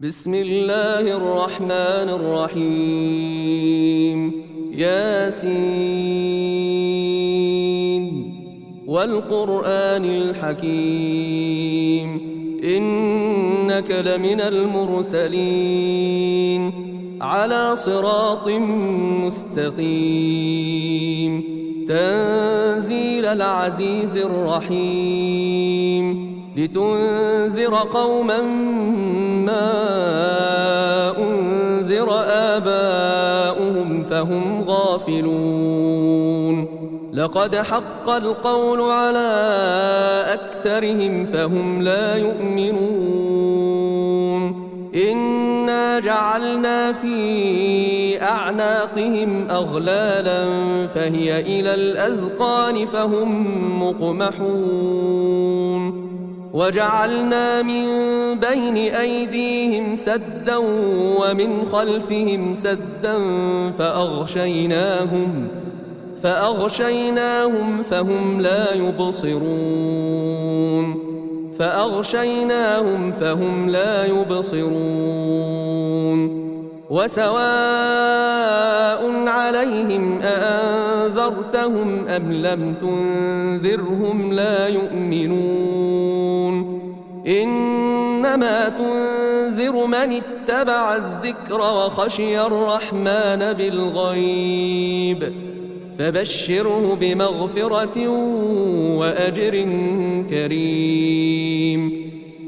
بسم الله الرحمن الرحيم ياسين والقرآن الحكيم إنك لمن المرسلين على صراط مستقيم تنزيل العزيز الرحيم لتنذر قوما ما أنذر آباؤهم فهم غافلون لقد حق القول على أكثرهم فهم لا يؤمنون إنا جعلنا في أعناقهم أغلالا فهي إلى الأذقان فهم مقمحون وجعلنا من بين أيديهم سدا ومن خلفهم سدا فأغشيناهم فهم لا يبصرون وسواء عليهم أأنذرتهم أم لم تنذرهم لا يؤمنون إنما تنذر من اتبع الذكر وخشي الرحمن بالغيب فبشره بمغفرة وأجر كريم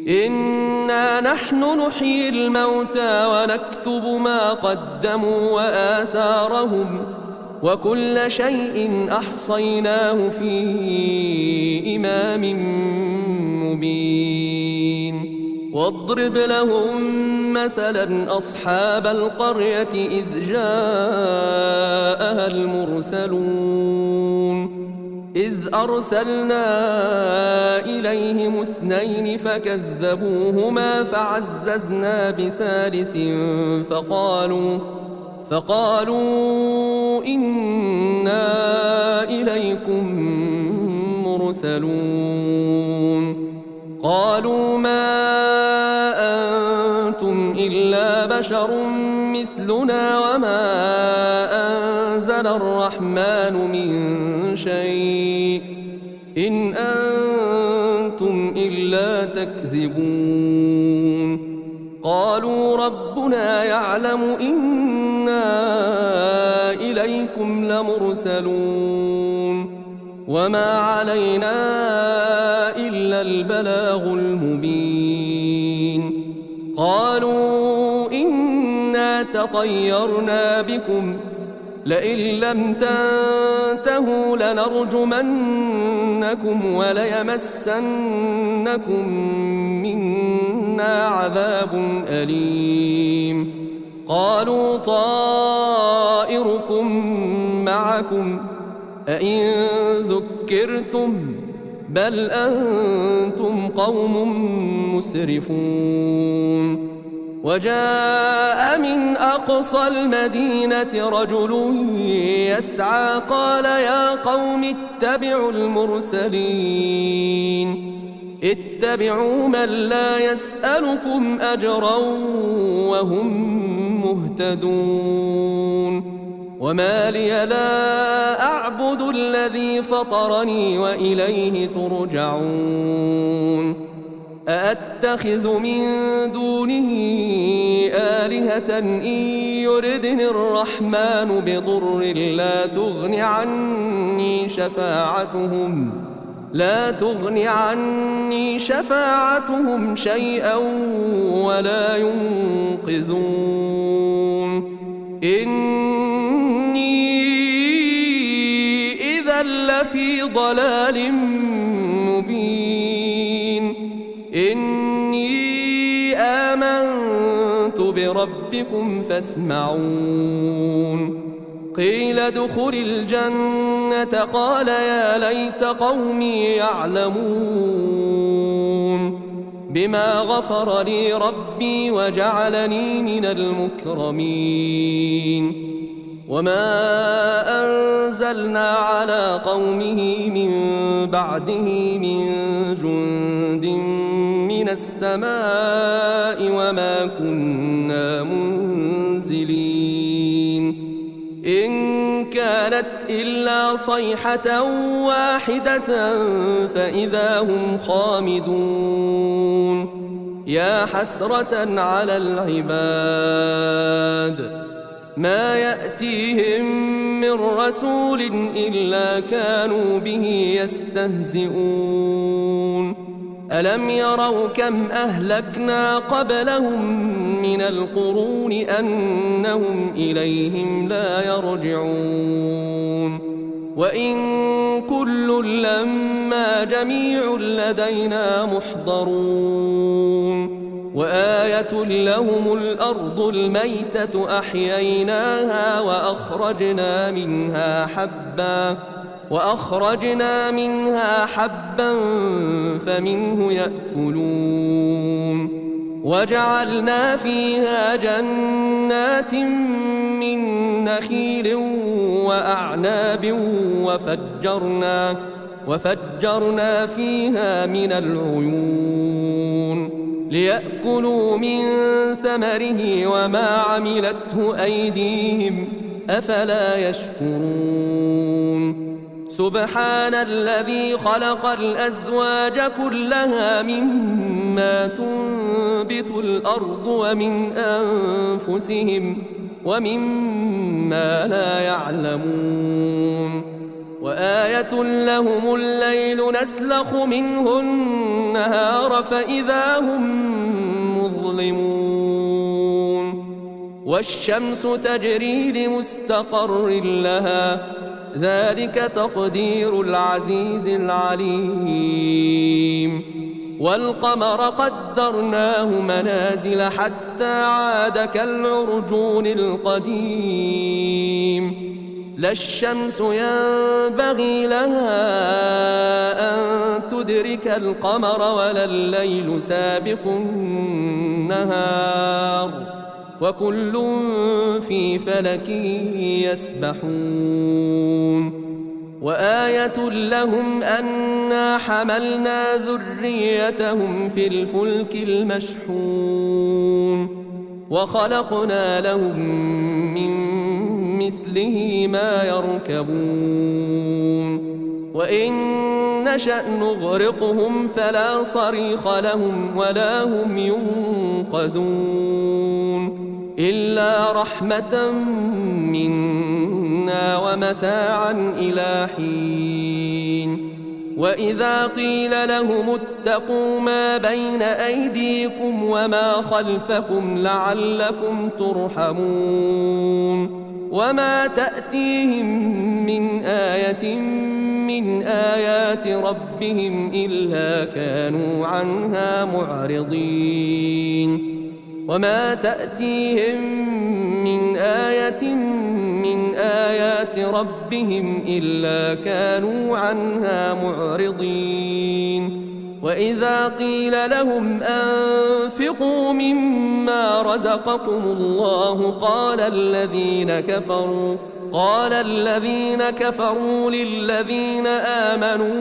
إنا نحن نحيي الموتى ونكتب ما قدموا وآثارهم وكل شيء أحصيناه في إمام مبين واضرب لهم مثلا أصحاب القرية إذ جاءها المرسلون إذ أرسلنا إليهم 2 فكذبوهما فعززنا بثالث فقالوا إنا إليكم مرسلون قالوا ما أنتم إلا بشر مثلنا وما أنزل الرحمن من شيء إن أنتم إلا تكذبون قالوا ربنا يعلم إنا إليكم لمرسلون وما علينا إلا البلاغ المبين قالوا إنا تطيرنا بكم لئن لم تنتهوا لنرجمنكم وليمسنكم منا عذاب أليم قالوا طائركم معكم أئن ذكرتم بل أنتم قوم مسرفون وجاء من أقصى المدينة رجل يسعى قال يا قوم اتبعوا المرسلين اتبعوا من لا يسألكم أجرا وهم مهتدون وما لي لا أعبد الذي فطرني وإليه ترجعون أأتخذ من دونه آلهة إن يردني الرحمن بضر لا تغن عني شفاعتهم شيئا ولا ينقذون إني إذا لفي ضلال مبين إني آمنت بربكم فاسمعون قيل ادخل الجنة قال يا ليت قومي يعلمون بما غفر لي ربي وجعلني من المكرمين وما أنزلنا على قومه من بعده من جند من السماء وما كنا منزلين إن كانت إلا صيحة واحدة فإذا هم خامدون يا حسرة على العباد ما يأتيهم من رسول إلا كانوا به يستهزئون ألم يروا كم أهلكنا قبلهم من القرون أنهم إليهم لا يرجعون وإن كل لما جميع لدينا محضرون وآية لهم الأرض الميتة أحييناها وأخرجنا منها حبا فمنه يأكلون وجعلنا فيها جنات من نخيل وأعناب وفجرنا فيها من العيون ليأكلوا من ثمره وما عملته أيديهم أفلا يشكرون سبحان الذي خلق الأزواج كلها مما تنبت الأرض ومن أنفسهم ومما لا يعلمون وآية لهم الليل نسلخ منه النهار فإذا هم مظلمون والشمس تجري لمستقر لها ذلك تقدير العزيز العليم والقمر قدرناه منازل حتى عاد كالعرجون القديم لا الشمس ينبغي لها أن تدرك القمر ولا الليل سابق النهار وكل في فلك يسبحون وآية لهم أنا حملنا ذريتهم في الفلك المشحون وخلقنا لهم من مثله ما يركبون وإن نشأ نغرقهم فلا صريخ لهم ولا هم ينقذون إلا رحمة منا ومتاعا إلى حين وإذا قيل لهم اتقوا ما بين أيديكم وما خلفكم لعلكم ترحمون وما تأتيهم من آية من آيات ربهم إلا كانوا عنها معرضين وما تأتيهم من آية من آيات ربهم إلا كانوا عنها معرضين وإذا قيل لهم أنفقوا مما رزقكم الله قال الذين كفروا للذين آمنوا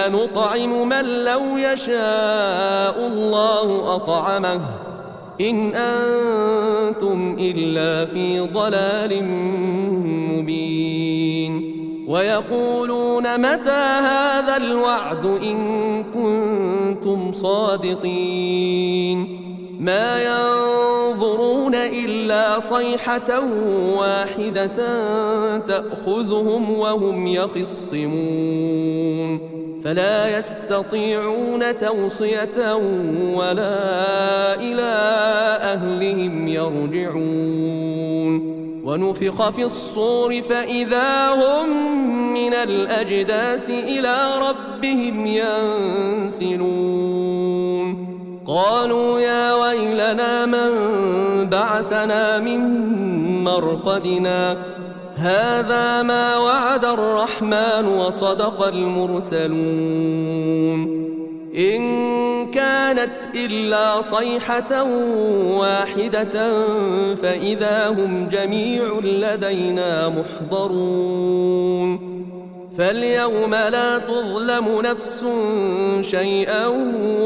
أنطعم من لو يشاء الله أطعمه إن أنتم إلا في ضلال مبين ويقولون متى هذا الوعد إن كنتم صادقين ما ينظرون إلا صيحة واحدة تأخذهم وهم يخصمون فلا يستطيعون توصية ولا إلى أهلهم يرجعون ونفخ في الصور فإذا هم من الأجداث إلى ربهم ينسلون قالوا يا ويلنا من بعثنا من مرقدنا هذا ما وعد الرحمن وصدق المرسلون إن كانت إلا صيحة واحدة فإذا هم جميع لدينا محضرون فاليوم لا تظلم نفس شيئا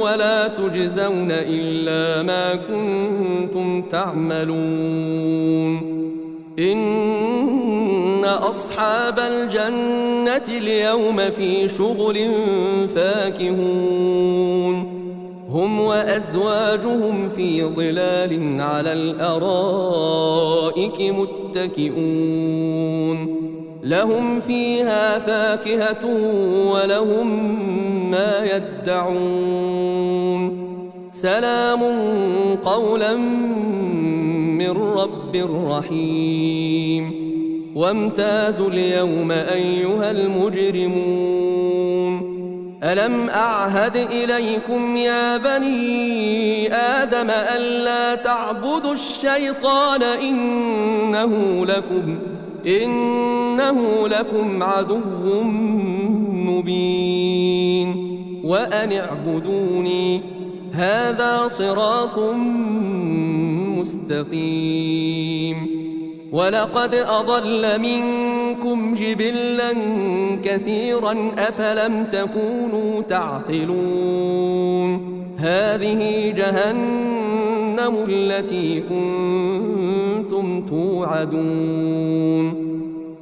ولا تجزون إلا ما كنتم تعملون إن أصحاب الجنة اليوم في شغل فاكهون هم وأزواجهم في ظلال على الأرائك متكئون لهم فيها فاكهة ولهم ما يدعون سلام قولا من رب رحيم وامتازوا اليوم أيها المجرمون ألم أعهد إليكم يا بني آدم ألا تعبدوا الشيطان إنه لكم عدو مبين وأن اعبدوني هذا صراط مستقيم ولقد أضل منكم جبلا كثيرا أفلم تكونوا تعقلون هذه جهنم التي كنتم توعدون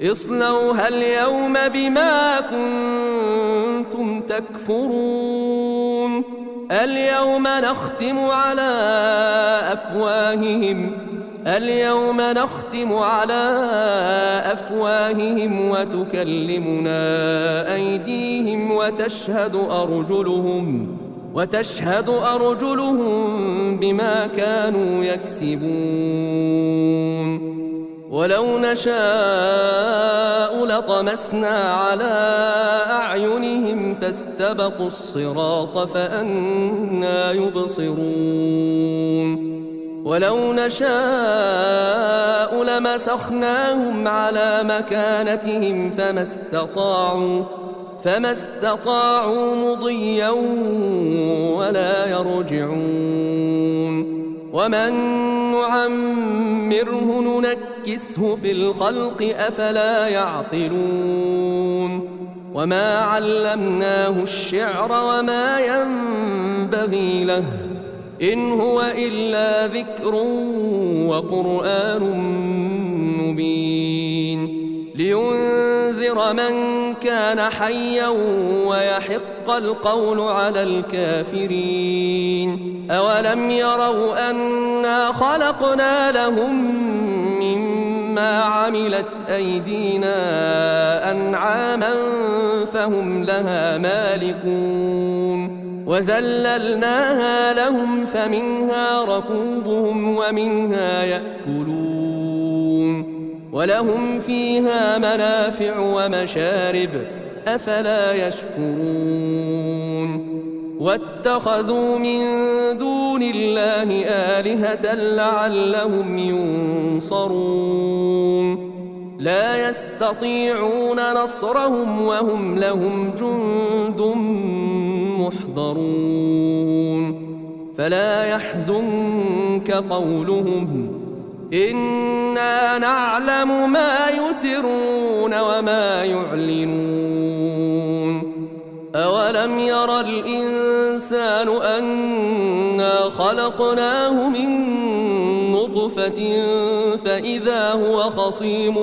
اصلوها اليوم بما كنتم تكفرون اليوم نختم على أفواههم وتكلمنا أيديهم وتشهد أرجلهم بما كانوا يكسبون ولو نشاء لطمسنا على أعينهم فاستبقوا الصراط فأنى يبصرون ولو نشاء لمسخناهم على مكانتهم فما استطاعوا مضيا ولا يرجعون ومن نعمره ننكسه في الخلق أفلا يعقلون وما علمناه الشعر وما ينبغي له إن هو إلا ذكر وقرآن مبين لينذر من كان حيا ويحق القول على الكافرين أولم يروا أنا خلقنا لهم مما عملت أيدينا أنعاما فهم لها مالكون وذللناها لهم فمنها ركوبهم ومنها يأكلون ولهم فيها منافع ومشارب أفلا يشكرون واتخذوا من دون الله آلهة لعلهم ينصرون لا يستطيعون نصرهم وهم لهم جند محضرون فلا يحزنك قولهم إنا نعلم ما يسرون وما يعلنون أولم ير الإنسان أنا خلقناه من نطفة فإذا هو خصيم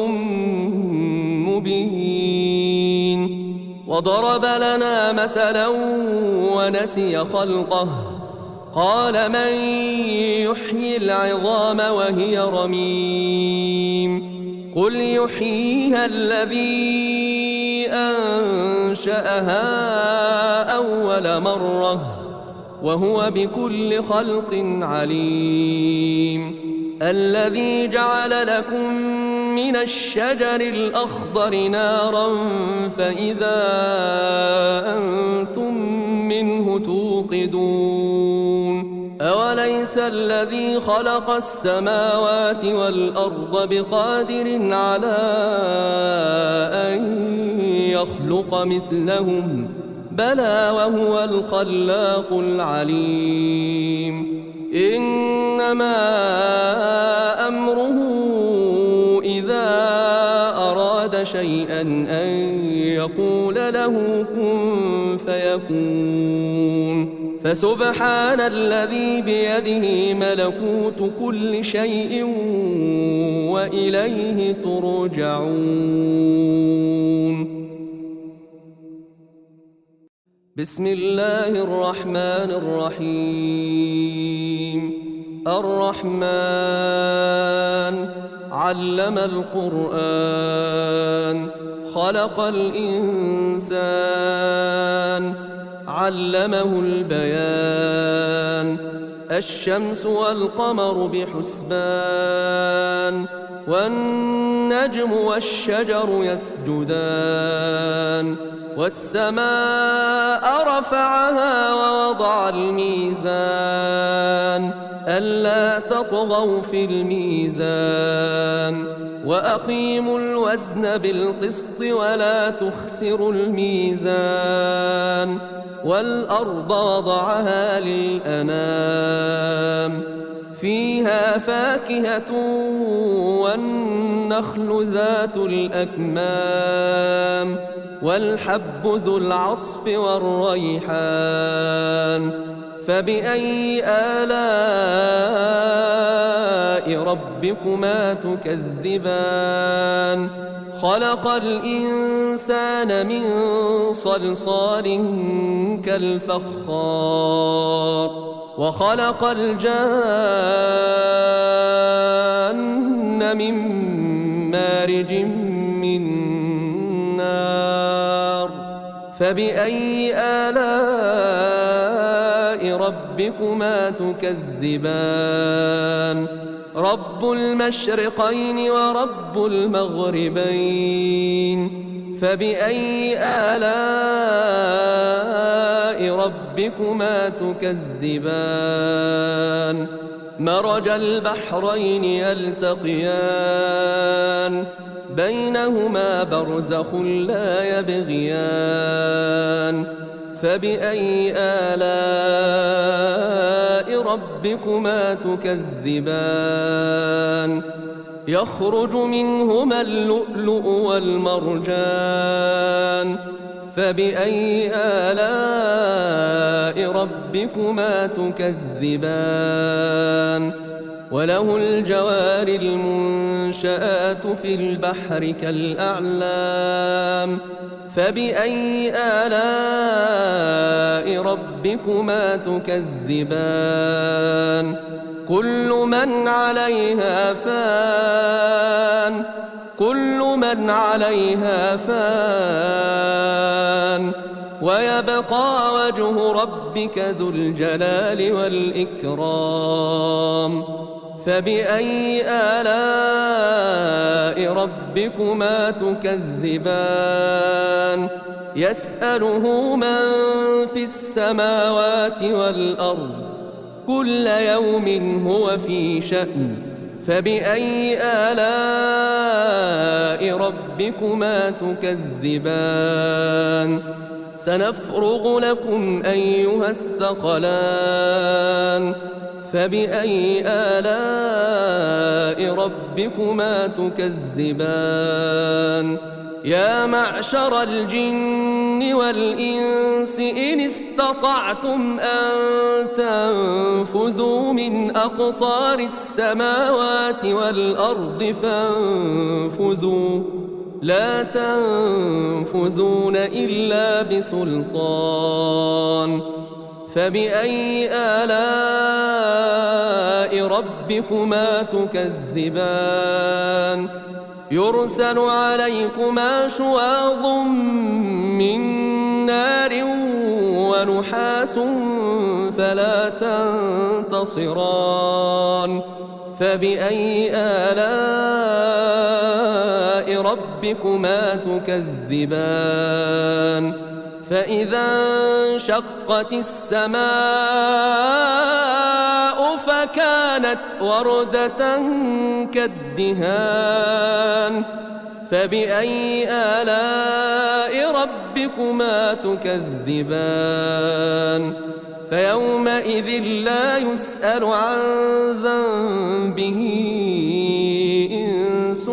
مبين وضرب لنا مثلا ونسي خلقه قال من يحيي العظام وهي رميم قل يحييها الذي أنشأها أول مرة وهو بكل خلق عليم الذي جعل لكم من الشجر الأخضر نارا فإذا أنتم منه توقدون أوليس الذي خلق السماوات والأرض بقادر على أن يخلق مثلهم بلى وهو الخلاق العليم إنما أمره إذا أراد شيئا أن يقول له كن فيكون فسبحان الذي بيده ملكوت كل شيء وإليه ترجعون. بسم الله الرحمن الرحيم. الرحمن علم القرآن خلق الإنسان علمه البيان الشمس والقمر بحسبان والنجم والشجر يسجدان والسماء رفعها ووضع الميزان ألا تطغوا في الميزان وأقيموا الوزن بالقسط ولا تخسروا الميزان والأرض وضعها للأنام فيها فاكهة والنخل ذات الأكمام والحب ذو العصف والريحان فبأي آلاء ربكما تكذبان خلق الإنسان من صلصال كالفخار وخلق الجان من مارج من نار فبأي آلاء ربكما تكذبان رب المشرقين ورب المغربين فبأي آلاء ربكما تكذبان مرج البحرين يلتقيان بينهما برزخ لا يبغيان فبأي آلاء ربكما تكذبان يخرج منهما اللؤلؤ والمرجان فبأي آلاء ربكما تكذبان وله الجوار المنشآت في البحر كالأعلام فبأي آلاء ربكما تكذبان كل من عليها فان ويبقى وجه ربك ذو الجلال والإكرام فبأي آلاء ربكما تكذبان يسأله من في السماوات والأرض كل يوم هو في شأن فبأي آلاء ربكما تكذبان سنفرغ لكم أيها الثقلان فبأي آلاء ربكما تكذبان يا معشر الجن والإنس إن استطعتم أن تنفذوا من أقطار السماوات والأرض فانفذوا لا تنفذون إلا بسلطان فبأي آلاء ربكما تكذبان يرسل عليكما شواظ من نار ونحاس فلا تنتصران فبأي آلاء ربكما تكذبان فإذا انشقت السماء فكانت وردة كالدهان فبأي آلاء ربكما تكذبان فيومئذ لا يسأل عن ذنبه إنس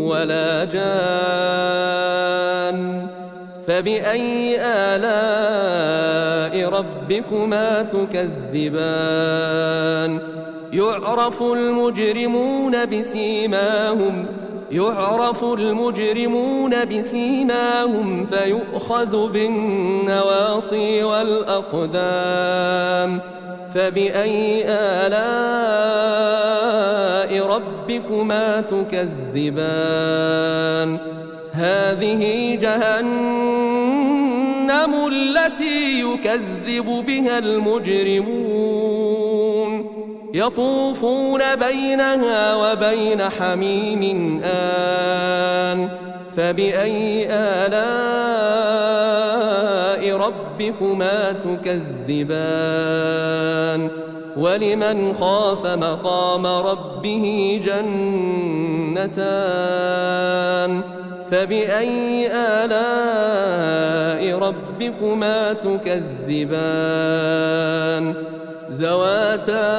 ولا جان فبأي آلاء ربكما تكذبان يعرف المجرمون بسيماهم فيؤخذ بالنواصي والأقدام فبأي آلاء ربكما تكذبان هذه جهنم التي يكذب بها المجرمون يطوفون بينها وبين حميم آن فبأي آلاء ربكما تكذبان ولمن خاف مقام ربه جنتان فبأي آلاء ربكما تكذبان ذواتا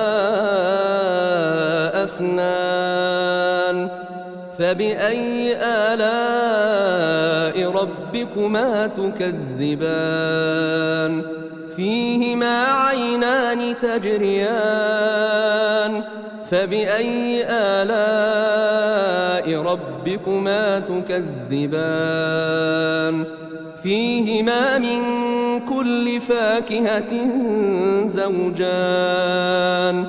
أفنان فبأي آلاء ربكما تكذبان فيهما عينان تجريان فبأي آلاء ربكما تكذبان فيهما من كل فاكهة زوجان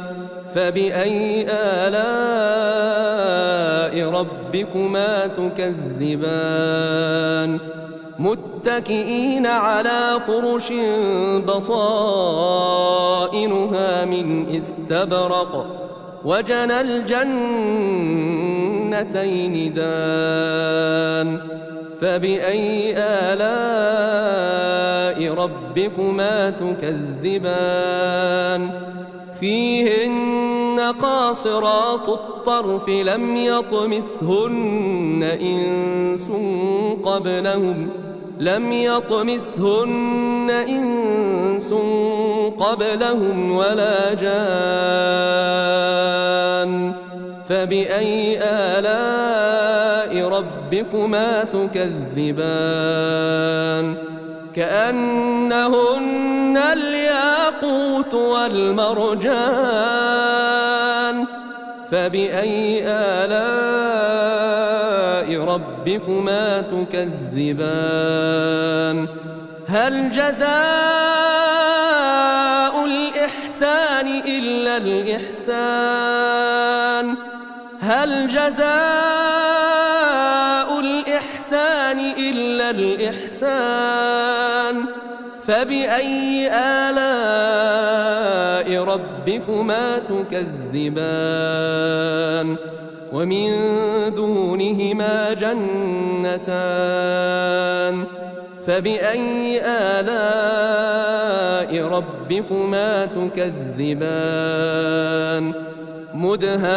فبأي آلاء ربكما تكذبان متكئين على فرش بطائنها من استبرق وجنى الجنتين دان فبأي آلاء ربكما تكذبان فيهن قاصرات الطرف لم يطمثهن إنس قبلهم ولا جان فبأي آلاء ربكما تكذبان كأنهن الياقوت والمرجان فبأي آلاء ربكما تكذبان هل جزاء الإحسان إلا الإحسان هل جزاء الإحسان إلا الإحسان فبأي آلاء ربكما تكذبان ومن دونهما جنتان فبأي آلاء ربكما تكذبان مدهامتان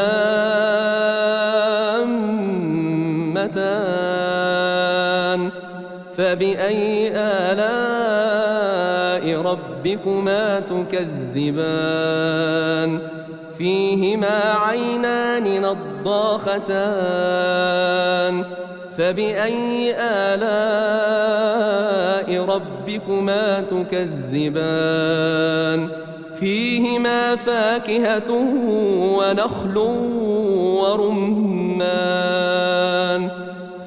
فبأي آلاء ربكما تكذبان فيهما عينان نضاختان فبأي آلاء ربكما تكذبان فيهما فاكهة ونخل ورمان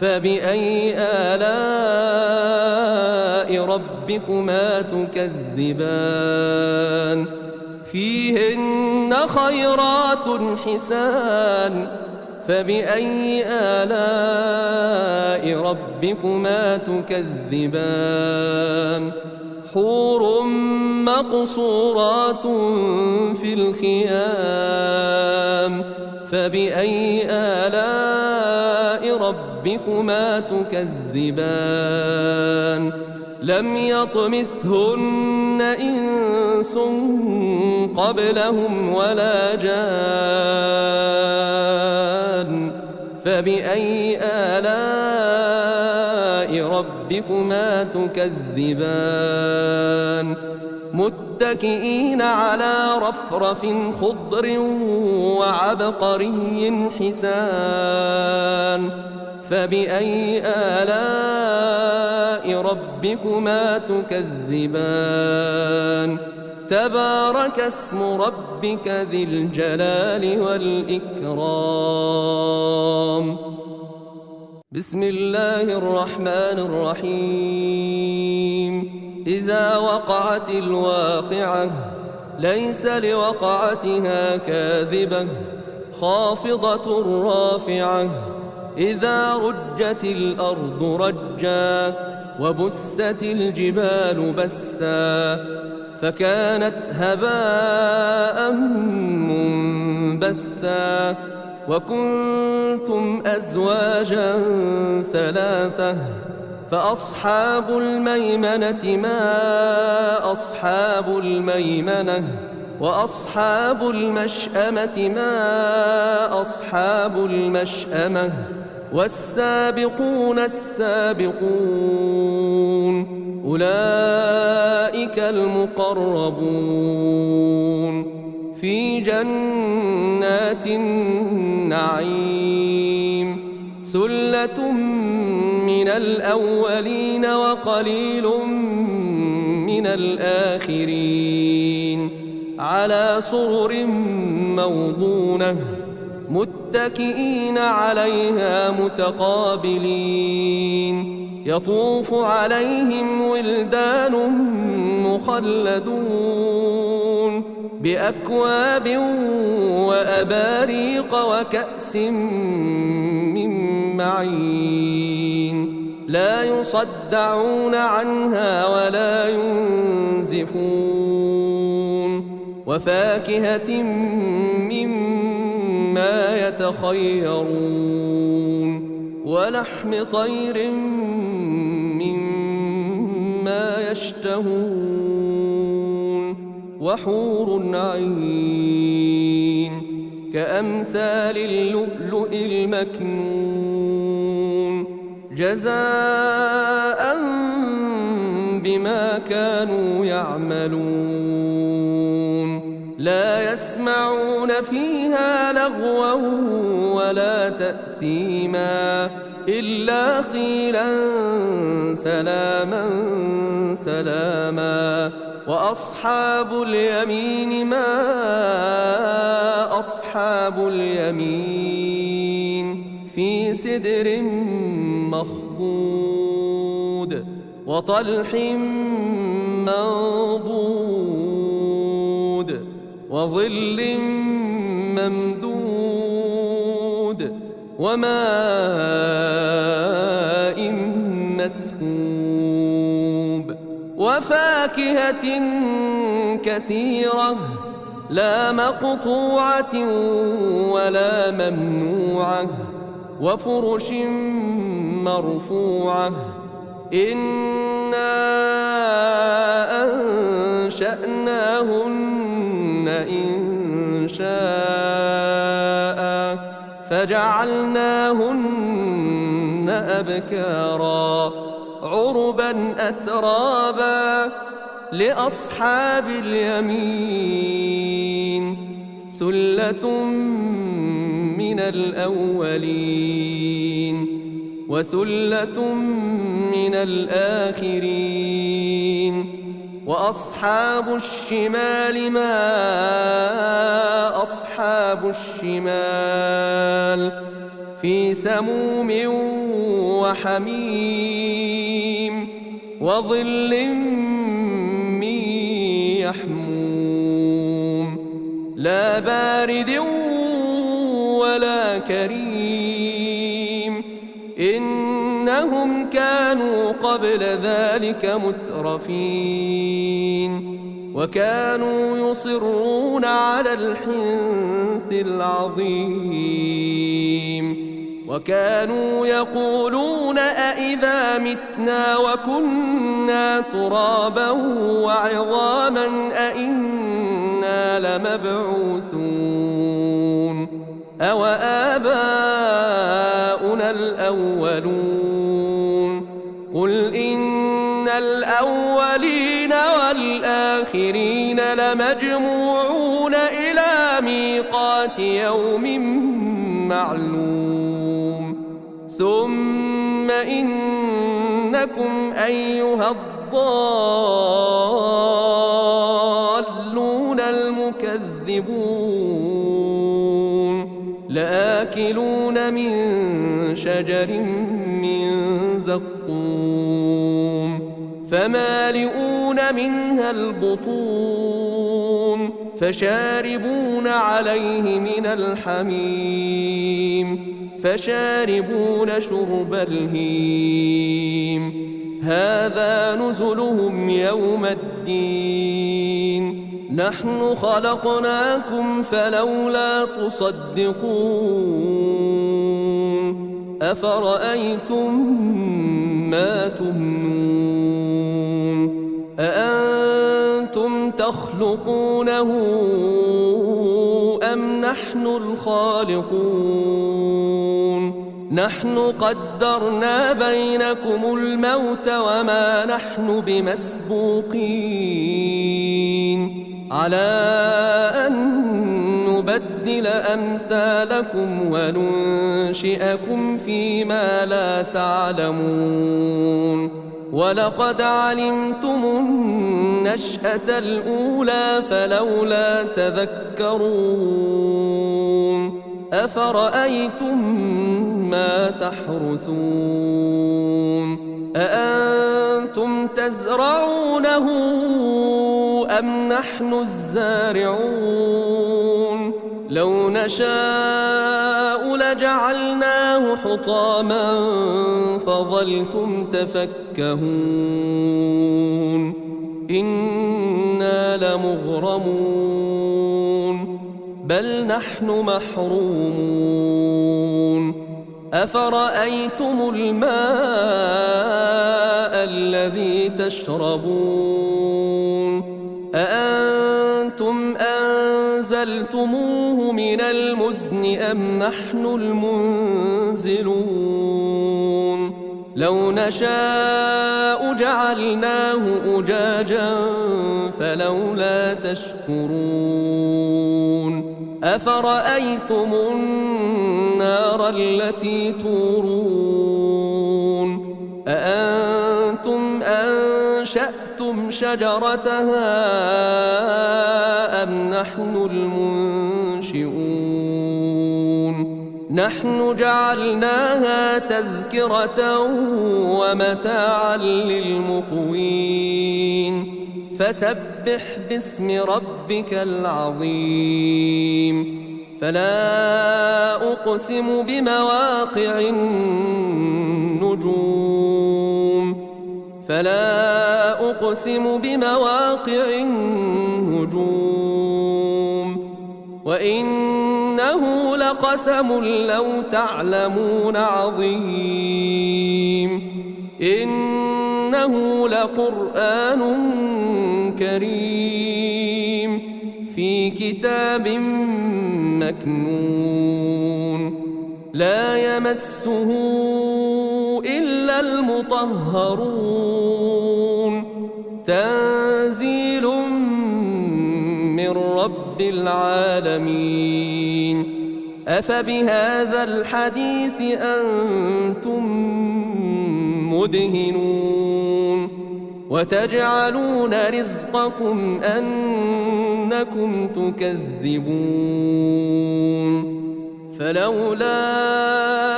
فبأي آلاء ربكما تكذبان فيهن خيرات حسان فبأي آلاء ربكما تكذبان حور مقصورات في الخيام فبأي آلاء ربكما تكذبان لم يطمثهن إنس قبلهم ولا جان فبأي آلاء ربكما تكذبان متكئين على رفرف خضر وعبقري حسان فبأي آلاء ربكما تكذبان تبارك اسم ربك ذي الجلال والإكرام بسم الله الرحمن الرحيم إذا وقعت الواقعة ليس لوقعتها كاذبة خافضة رافعة إذا رجت الأرض رجا وبست الجبال بسا فكانت هباء منبثا وكنتم أزواجا ثلاثة فأصحاب الميمنة ما أصحاب الميمنة وأصحاب المشأمة ما أصحاب المشأمة والسابقون السابقون أولئك المقربون في جنات النعيم ثلة من الأولين وقليل من الآخرين على سرر موضونة متكئين عليها متقابلين يطوف عليهم ولدان مخلدون بأكواب وأباريق وكأس من معين لا يصدعون عنها ولا ينزفون وفاكهة مما يتخيرون ولحم طير مما يشتهون وحور عين كأمثال اللؤلؤ المكنون جزاء بما كانوا يعملون لا يسمعون فيها لغوا ولا تأثيما إلا قيلا سلاما سلاما وأصحاب اليمين ما أصحاب اليمين في سدر مخضود وطلح منضود وظل ممدود وماء مسكوب وفاكهة كثيرة لا مقطوعة ولا ممنوعة وفرش مرفوعة إنا أنشأناهن إن شاء فجعلناهن أبكارا عربا أترابا لأصحاب اليمين ثلة من الأولين وثلة من الآخرين وأصحاب الشمال ما أصحاب الشمال في سموم وحميم وظل من يحموم لا بارد ولا كريم إنهم كانوا قبل ذلك مترفين وكانوا يصرون على الحنث العظيم وكانوا يقولون أئذا متنا وكنا ترابا وعظاما أئنا لمبعوثون أو آباؤنا الأولون قل إن الأولين والآخرين لمجموعون إلى ميقات يوم معلوم ثم إنكم أيها الضالون المكذبون لآكلون من شجر من زقوم فمالئون منها البطون فشاربون عليه من الحميم فشاربون شرب الهيم هذا نزلهم يوم الدين نحن خلقناكم فلولا تصدقون أفرأيتم ما تمنون أأنتم تخلقونه أم نحن الخالقون نحن قدرنا بينكم الموت وما نحن بمسبوقين على أن نبدل أمثالكم وننشئكم فيما لا تعلمون ولقد علمتم النشأة الأولى فلولا تذكرون أفرأيتم ما تحرثون أأنتم تزرعونه أم نحن الزارعون لو نشاء لجعلناه حطاما فظلتم تفكهون إنا لمغرمون بل نحن محرومون أفرأيتم الماء الذي تشربون أأنتم أنزلتموه من المزن أم نحن المنزلون لو نشاء جعلناه أجاجا فلولا تشكرون أفرأيتم النار التي تورون أأنتم أنشأتم شجرتها أم نحن المنشئون نحن جعلناها تذكرة ومتاعا للمقوين فسبح باسم ربك العظيم فلا أقسم بمواقع النجوم فلا أقسم بمواقع النجوم وإنه لقسم لو تعلمون عظيم إنه لقرآن كريم في كتاب مكنون لا يمسه إلا المطهرون تنزيل من رب العالمين أفبهذا الحديث أنتم مدهنون وتجعلون رزقكم أنكم تكذبون فلولا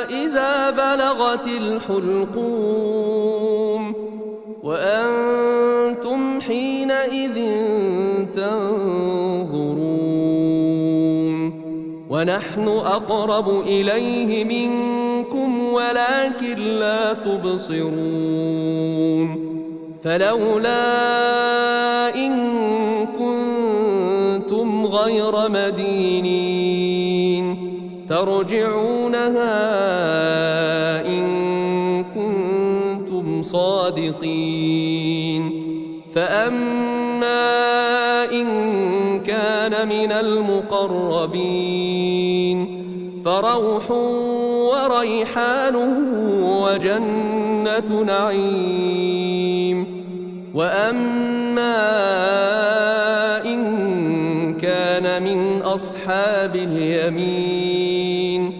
إذا بلغت الحلقوم وأنتم حينئذ تنظرون ونحن أقرب إليه منكم ولكن لا تبصرون فلولا إن كنتم غير مدينين ترجعونها إن كنتم صادقين فأما إن كان من المقربين فروح وريحان وجنة نعيم وأما إن كان من أصحاب اليمين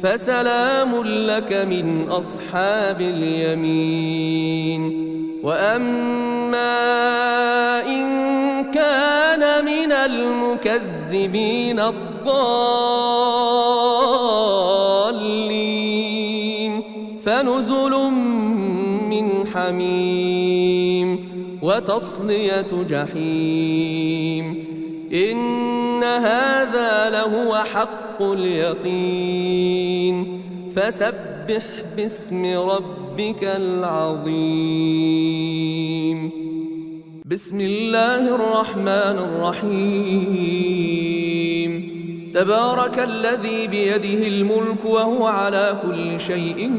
فسلام لك من أصحاب اليمين. وأما إن كان من المكذبين الضالين فنزل من حميم وتصلية جحيم. إن هذا لهو حق اليقين. فسبح باسم ربك العظيم. بسم الله الرحمن الرحيم. تبارك الذي بيده الملك وهو على كل شيء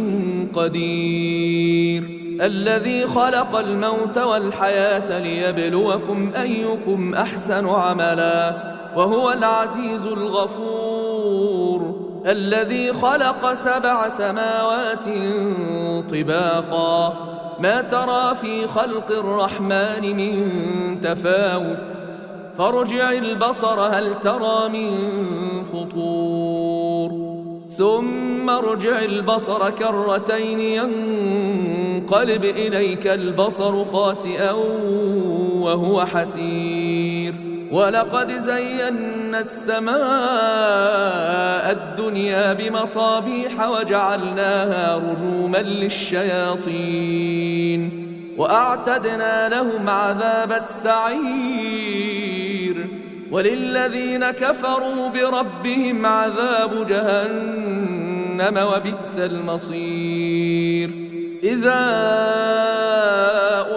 قدير. الذي خلق الموت والحياة ليبلوكم أيكم أحسن عملا وهو العزيز الغفور. الذي خلق 7 سماوات طباقا ما ترى في خلق الرحمن من تفاوت فارجع البصر هل ترى من فطور ثم ارجع البصر كرتين ينقلب إليك البصر خاسئا وهو حسير. ولقد زينا السماء الدنيا بمصابيح وجعلناها رجوما للشياطين وأعتدنا لهم عذاب السعير. وللذين كفروا بربهم عذاب جهنم وبئس المصير. إذا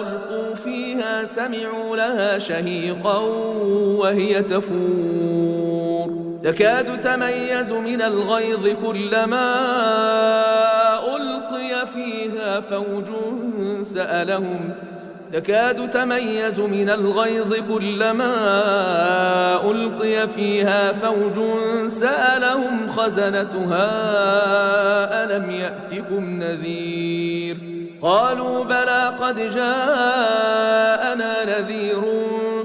ألقوا فيها سمعوا لها شهيقا وهي تفور تكاد تميز من الغيظ كلما ألقي فيها فوج سألهم تكاد تميز من الغيظ كلما ألقي فيها فوج سألهم خزنتها ألم يأتكم نذير قالوا بلى قد جاءنا نذير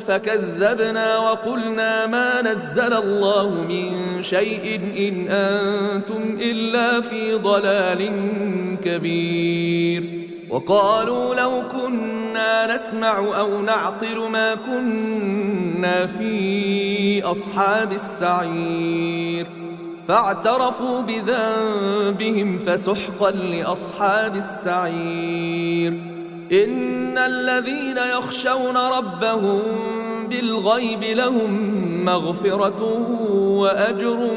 فكذبنا وقلنا ما نزل الله من شيء إن أنتم إلا في ضلال كبير. وقالوا لو كنا نسمع أو نعقل ما كنا في أصحاب السعير فاعترفوا بذنبهم فسحقا لأصحاب السعير. إن الذين يخشون ربهم بالغيب لهم مغفرة وأجر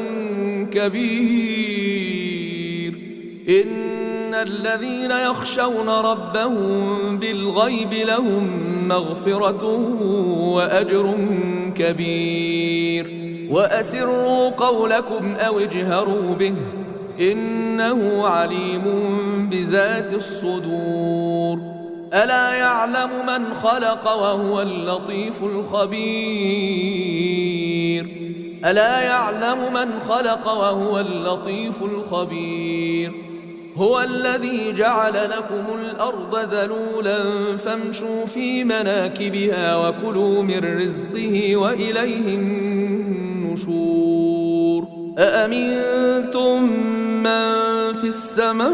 كبير. إن الذين يخشون ربهم بالغيب لهم مغفرة وأجر كبير. وأسروا قولكم أو اجهروا به إنه عليم بذات الصدور. ألا يعلم من خلق وهو اللطيف الخبير. ألا يعلم من خلق وهو اللطيف الخبير. هو الذي جعل لكم الأرض ذلولا فامشوا في مناكبها وكلوا من رزقه وإليه النشور. أأمنتم من في السماء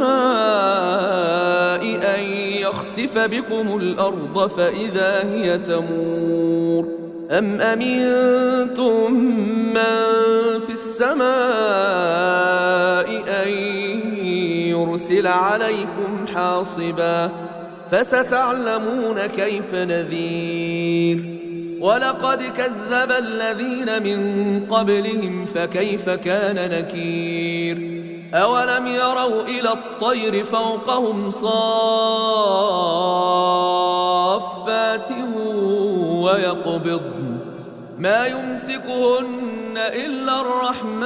أن يخسف بكم الأرض فإذا هي تمور أم أمنتم من في السماء أن يرسل عليكم حاصبا فستعلمون كيف نذير. ولقد كذب الذين من قبلهم فكيف كان نكير. أولم يروا إلى الطير فوقهم صافات ويقبضن ما يمسكهن إلا الرحمن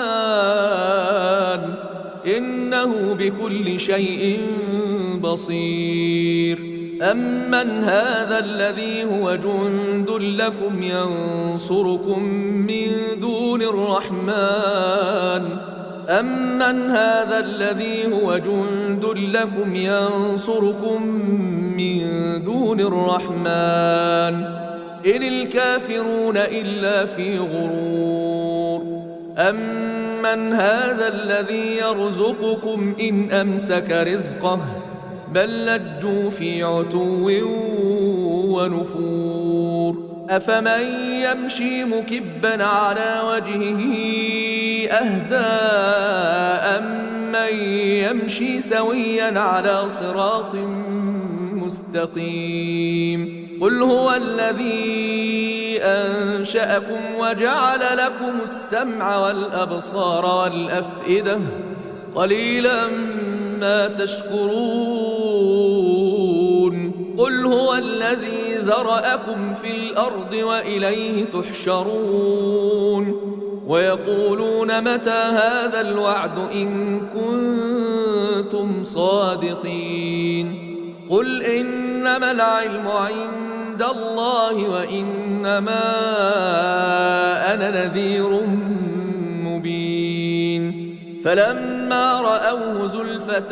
إنه بكل شيء بصير. أمن هذا الذي هو جند لكم ينصركم من دون الرحمن أمن هذا الذي هو جند لكم ينصركم من دون الرحمن إن الكافرون إلا في غرور. أمن هذا الذي يرزقكم إن أمسك رزقه بل لجوا في عتو ونفور أفمن يمشي مكبا على وجهه أهدى أمن يمشي سويا على صراط مستقيم قل هو الذي أنشأكم وجعل لكم السمع والأبصار والأفئدة قليلا ما تشكرون قل هو الذي ذرأكم في الأرض وإليه تحشرون ويقولون متى هذا الوعد إن كنتم صادقين قل إنما العلم عند الله وإنما أنا نذير مبين فلما رأوه زلفة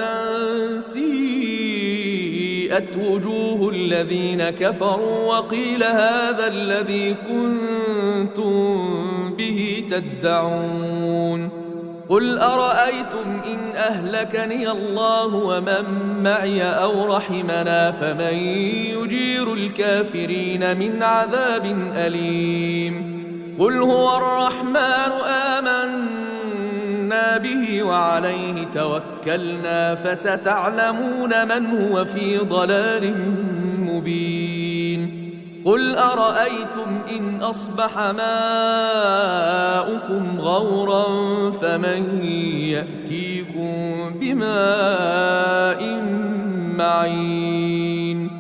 سيئت وجوه الذين كفروا وقيل هذا الذي كنتم به تدعون قل أرأيتم إن أهلكني الله ومن معي أو رحمنا فمن يجير الكافرين من عذاب أليم قل هو الرحمن آمنا به وعليه توكلنا فستعلمون من هو في ضلال مبين قل أرأيتم إن أصبح ماؤكم غورا فمن يأتيكم بماء معين